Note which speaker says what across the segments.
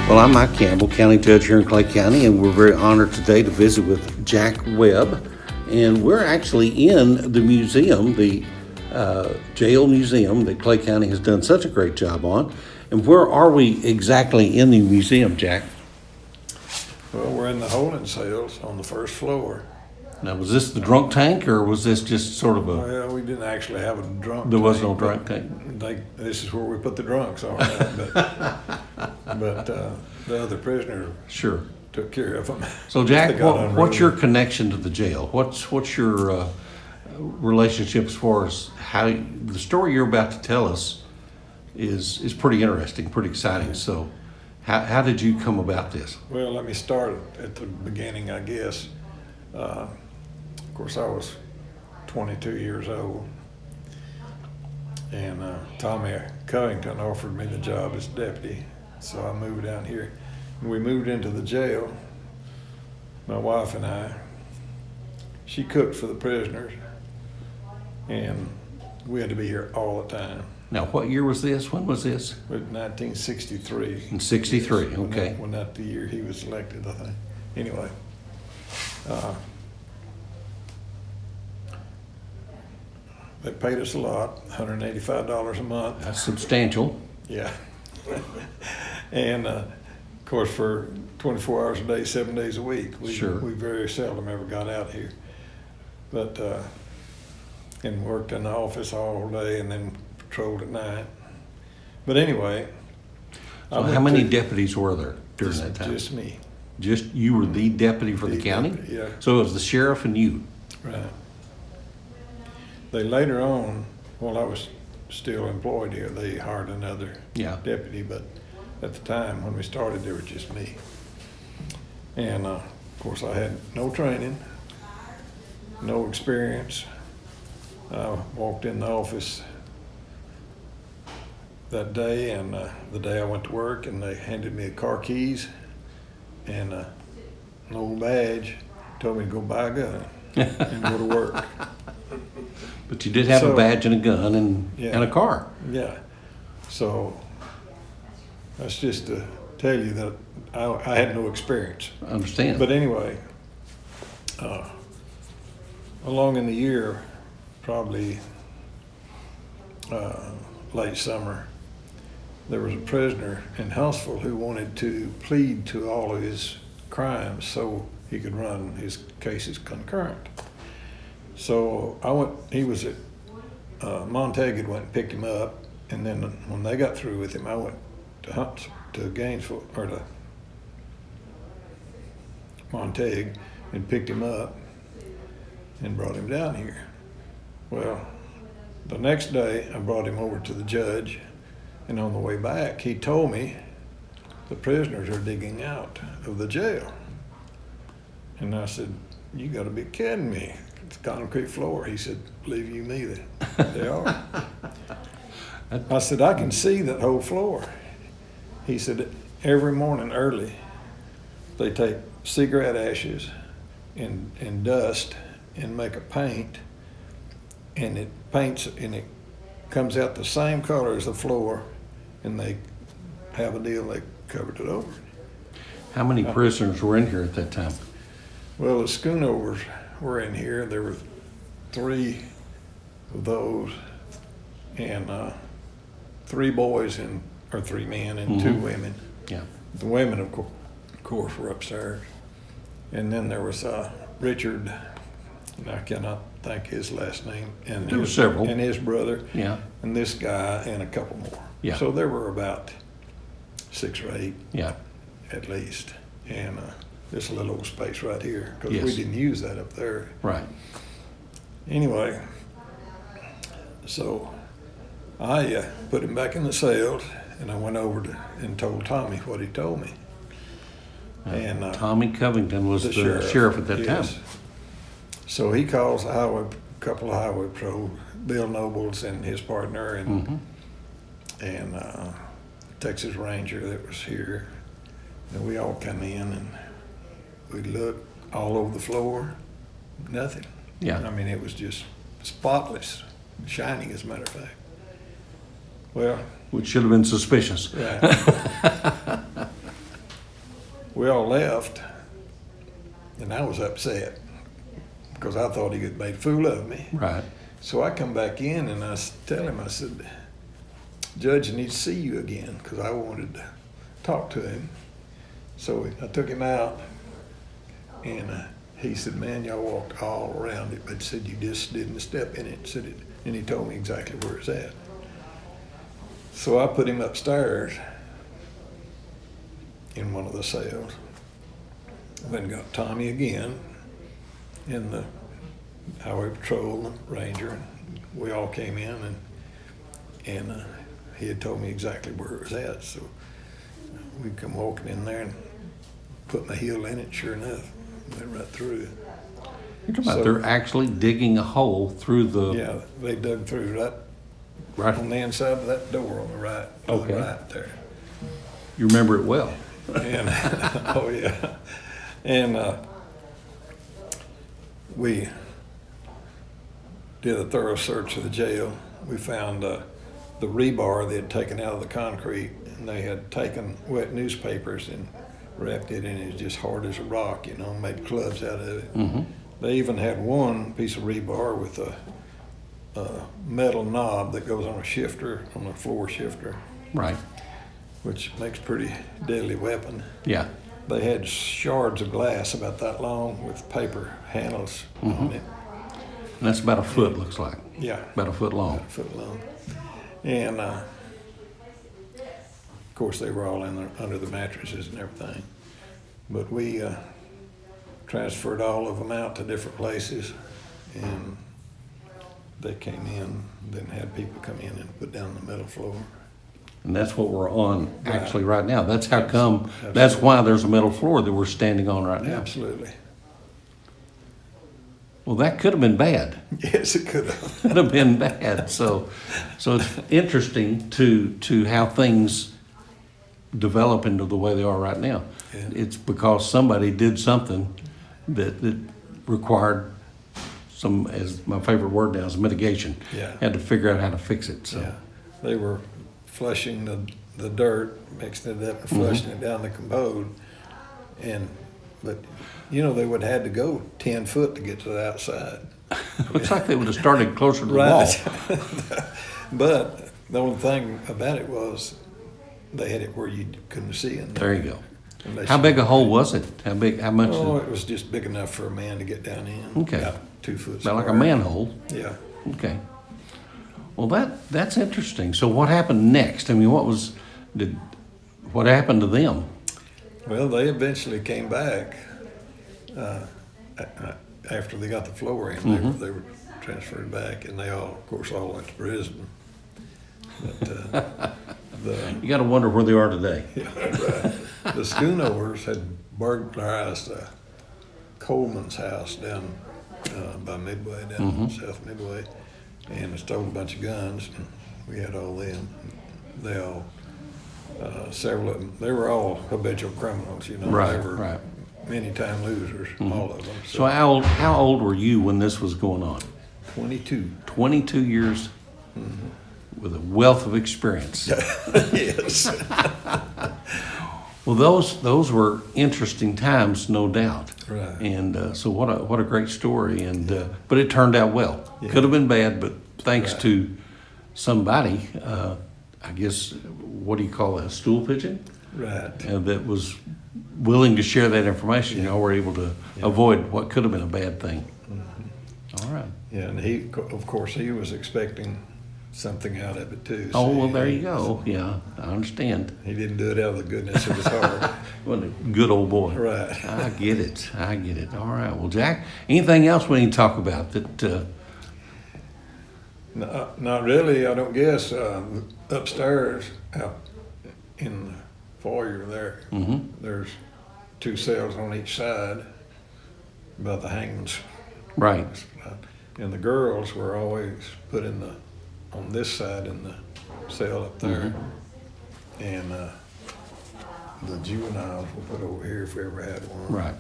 Speaker 1: Well, I'm Mike Campbell, County Judge here in Clay County, and we're very honored today to visit with Jack Webb. And we're actually in the museum, the jail museum that Clay County has done such a great job on. And where are we exactly in the museum, Jack?
Speaker 2: Well, we're in the holding cells on the first floor.
Speaker 1: Now, was this the drunk tank, or was this just sort of a...
Speaker 2: Well, we didn't actually have a drunk
Speaker 1: There was
Speaker 2: tank,
Speaker 1: no drunk tank?
Speaker 2: This is where we put the drunks, all right. But the other prisoners
Speaker 1: Sure.
Speaker 2: took care of them.
Speaker 1: So, Jack,
Speaker 2: They got
Speaker 1: what's your
Speaker 2: unruly.
Speaker 1: connection to the jail? What's your relationship as far as how the story you're about to tell us is pretty interesting, pretty exciting. So, how did you come about this?
Speaker 2: Well, let me start at the beginning, I guess. Of course, I was 22 years old, and Tommy Covington offered me the job as deputy, so I moved down here. We moved into the jail, my wife and I. She cooked for the prisoners, and we had to be here all the time.
Speaker 1: Now, what year was this? When was this?
Speaker 2: It was 1963.
Speaker 1: In 63, okay.
Speaker 2: When that the year he was elected, I think. Anyway. They paid us a lot, $185 a month.
Speaker 1: That's substantial.
Speaker 2: Yeah. And of course, for 24 hours a day, 7 days a week, we very seldom ever got out here. But and worked in the office all day and then patrolled at night. But anyway.
Speaker 1: So how many deputies were there during that time?
Speaker 2: Just me.
Speaker 1: Just you were the deputy for the county?
Speaker 2: Deputy, yeah.
Speaker 1: So it was the sheriff and you?
Speaker 2: Right. They later on, while I was still employed here, they hired another deputy, but at the time when we started, there was just me. And of course, I had no training, no experience. I walked in the office that day, and the day I went to work, and they handed me car keys and an old badge, told me to go buy a gun and go to work.
Speaker 1: But you did have a badge and a gun and a car.
Speaker 2: Yeah. So that's just to tell you that I had no experience.
Speaker 1: I understand.
Speaker 2: But anyway, along in the year, probably late summer, there was a prisoner in Huntsville who wanted to plead to all of his crimes so he could run his cases concurrent. So he was at Montague, went and picked him up, and then when they got through with him, I went to Gainesville, or to Montague, and picked him up and brought him down here. Well, the next day I brought him over to the judge, and on the way back he told me the prisoners are digging out of the jail. And I said, "You gotta be kidding me. It's concrete floor." He said, "Believe you me, they are." I said, "I can see that whole floor." He said, "Every morning early, they take cigarette ashes and dust and make a paint, and it paints and it comes out the same color as the floor, and they have a deal, they covered it over."
Speaker 1: How many prisoners were in here at that time?
Speaker 2: Well, the schoonovers were in here. There were 3 of those, and 3 boys or 3 men and 2 women.
Speaker 1: Yeah.
Speaker 2: The women, of course, were upstairs. And then there was Richard, and I cannot think his last name. And
Speaker 1: there were several.
Speaker 2: And his brother.
Speaker 1: Yeah.
Speaker 2: And this guy and a couple more.
Speaker 1: Yeah.
Speaker 2: So there were about 6 or 8.
Speaker 1: Yeah.
Speaker 2: At least. And this little old space right here, because
Speaker 1: Yes.
Speaker 2: we didn't use that up there.
Speaker 1: Right.
Speaker 2: Anyway, so I put him back in the cells, and I went over and told Tommy what he told me. And
Speaker 1: Tommy Covington was the sheriff at that time.
Speaker 2: So he calls a couple of highway patrol, Bill Nobles and his partner, and Texas Ranger that was here. And we all come in, and we looked all over the floor, nothing.
Speaker 1: Yeah.
Speaker 2: I mean, it was just spotless, shining, as a matter of fact. Well,
Speaker 1: which should have been suspicious.
Speaker 2: right. we all left, and I was upset because I thought he had made a fool of me.
Speaker 1: Right.
Speaker 2: So I come back in and I tell him, I said, Judge, I need to see you again, because I wanted to talk to him. So I took him out, and he said, man, y'all walked all around it, but said you just didn't step in it. And he told me exactly where it's at. So I put him upstairs in one of the cells. Then got Tommy again, and the highway patrol, the ranger, and we all came in, and he had told me exactly where it was at. So we come walking in there and put my heel in it. Sure enough, went right through it.
Speaker 1: You're talking about they're actually digging a hole through the.
Speaker 2: Yeah, they dug through right on the inside of that door on the right.
Speaker 1: Okay.
Speaker 2: On the right there.
Speaker 1: You remember it well.
Speaker 2: And oh yeah, and we did a thorough search of the jail. We found the rebar they had taken out of the concrete, and they had taken wet newspapers and wrapped it in it just hard as a rock, made clubs out of it.
Speaker 1: Mm-hmm.
Speaker 2: They even had one piece of rebar with a metal knob that goes on a shifter, on a floor shifter,
Speaker 1: Right.
Speaker 2: which makes a pretty deadly weapon.
Speaker 1: Yeah.
Speaker 2: They had shards of glass about that long with paper handles on it.
Speaker 1: And that's about a foot, looks like.
Speaker 2: Yeah,
Speaker 1: About a foot long.
Speaker 2: a foot long. And of course, they were all under the mattresses and everything. But we transferred all of them out to different places, and they came in, then had people come in and put down the metal floor.
Speaker 1: And that's what we're on actually right now. That's how come,
Speaker 2: Absolutely.
Speaker 1: that's why there's a metal floor that we're standing on right now.
Speaker 2: Absolutely.
Speaker 1: Well, that could have been bad.
Speaker 2: Yes, it could have.
Speaker 1: Could have been bad. So it's interesting to how things develop into the way they are right now.
Speaker 2: Yeah.
Speaker 1: It's because somebody did something that required some, as my favorite word now is mitigation.
Speaker 2: Yeah.
Speaker 1: Had to figure out how to fix it. So
Speaker 2: Yeah, they were flushing the dirt, mixing it up and flushing it down the commode, but they would have had to go 10 foot to get to the outside.
Speaker 1: looks like they would have started closer to the wall.
Speaker 2: But the only thing about it was they had it where you couldn't see in
Speaker 1: There
Speaker 2: there.
Speaker 1: you go. How big a hole was it? How much?
Speaker 2: Oh, it was just big enough for a man to get down in.
Speaker 1: Okay.
Speaker 2: About 2 foot
Speaker 1: About like a
Speaker 2: square.
Speaker 1: manhole.
Speaker 2: Yeah.
Speaker 1: Okay. Well, that's interesting. So what happened next? I mean, what happened to them?
Speaker 2: Well, they eventually came back after they got the floor in. They were transferred back, and they all, of course, all went to prison. But
Speaker 1: You got to wonder where they are today.
Speaker 2: the Schoonovers had burglarized Coleman's house down by Midway, down South Midway, and stole a bunch of guns. And we had all them. They all, several of them, they were all habitual criminals.
Speaker 1: Right,
Speaker 2: They were
Speaker 1: right.
Speaker 2: many-time losers, all of them.
Speaker 1: So how old were you when this was going on?
Speaker 2: 22.
Speaker 1: 22 years with a wealth of experience.
Speaker 2: Yes.
Speaker 1: Well, those were interesting times, no doubt.
Speaker 2: Right.
Speaker 1: And so what a great story. And but it turned out well.
Speaker 2: Yeah.
Speaker 1: Could have been bad, but thanks
Speaker 2: Right.
Speaker 1: to somebody, I guess, what do you call that, a stool pigeon?
Speaker 2: Right.
Speaker 1: That was willing to share that information. Y'all were able to avoid what could have been a bad thing. All right.
Speaker 2: Yeah, and he, of course, he was expecting something out of it too.
Speaker 1: Oh,
Speaker 2: so
Speaker 1: well, there you go. Yeah, I understand.
Speaker 2: He didn't do it out of the goodness of his heart.
Speaker 1: What a good old boy.
Speaker 2: Right.
Speaker 1: I get it. All right. Well, Jack, anything else we need to talk about that?
Speaker 2: No, not really, I don't guess. Upstairs, out in the foyer there, there's 2 cells on each side, about the hangman's.
Speaker 1: Right.
Speaker 2: And the girls were always put on this side in the cell up there. And the juveniles were put over here if we ever had one.
Speaker 1: Right.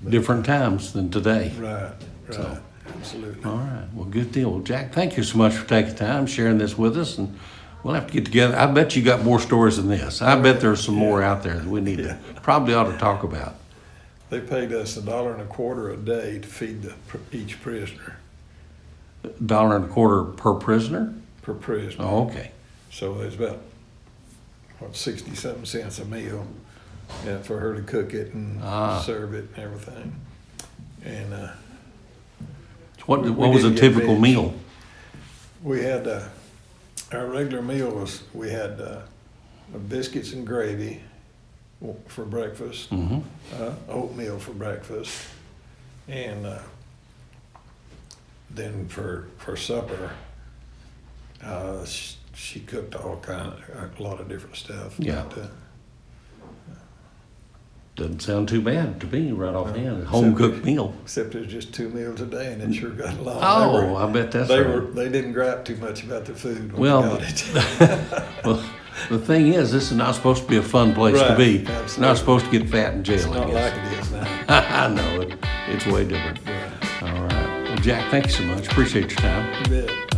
Speaker 1: Different times than today.
Speaker 2: Right,
Speaker 1: So.
Speaker 2: absolutely.
Speaker 1: All right. Well, good deal. Well, Jack, thank you so much for taking time, sharing this with us, and We'll have to get together. I bet you got more stories than this. I bet there's some more out there that we need to probably ought to talk about.
Speaker 2: They paid us $1.25 a day to feed each prisoner.
Speaker 1: $1.25 per prisoner?
Speaker 2: Per prisoner.
Speaker 1: Oh, okay.
Speaker 2: So it's about 60-something cents a meal, for her to cook it and serve it and everything. And
Speaker 1: What
Speaker 2: we
Speaker 1: was a
Speaker 2: didn't get
Speaker 1: typical
Speaker 2: veg.
Speaker 1: meal?
Speaker 2: We had our regular meal was biscuits and gravy for breakfast, oatmeal for breakfast, and then for supper, she cooked a lot of different stuff.
Speaker 1: Yeah.
Speaker 2: But,
Speaker 1: Doesn't sound too bad to me right offhand. Home cooked meal.
Speaker 2: except there's just 2 meals a day, and it sure got long.
Speaker 1: Oh, I bet that's right.
Speaker 2: They didn't gripe too much about the food when
Speaker 1: Well,
Speaker 2: we got it.
Speaker 1: Well, the thing is, this is not supposed to be a fun place to
Speaker 2: Right,
Speaker 1: be.
Speaker 2: absolutely.
Speaker 1: Not supposed to get fat in jail,
Speaker 2: It's
Speaker 1: I
Speaker 2: not
Speaker 1: guess.
Speaker 2: like it is now.
Speaker 1: I know it. It's way different.
Speaker 2: Right.
Speaker 1: All right. Well, Jack, thank you so much. Appreciate your time.
Speaker 2: You bet.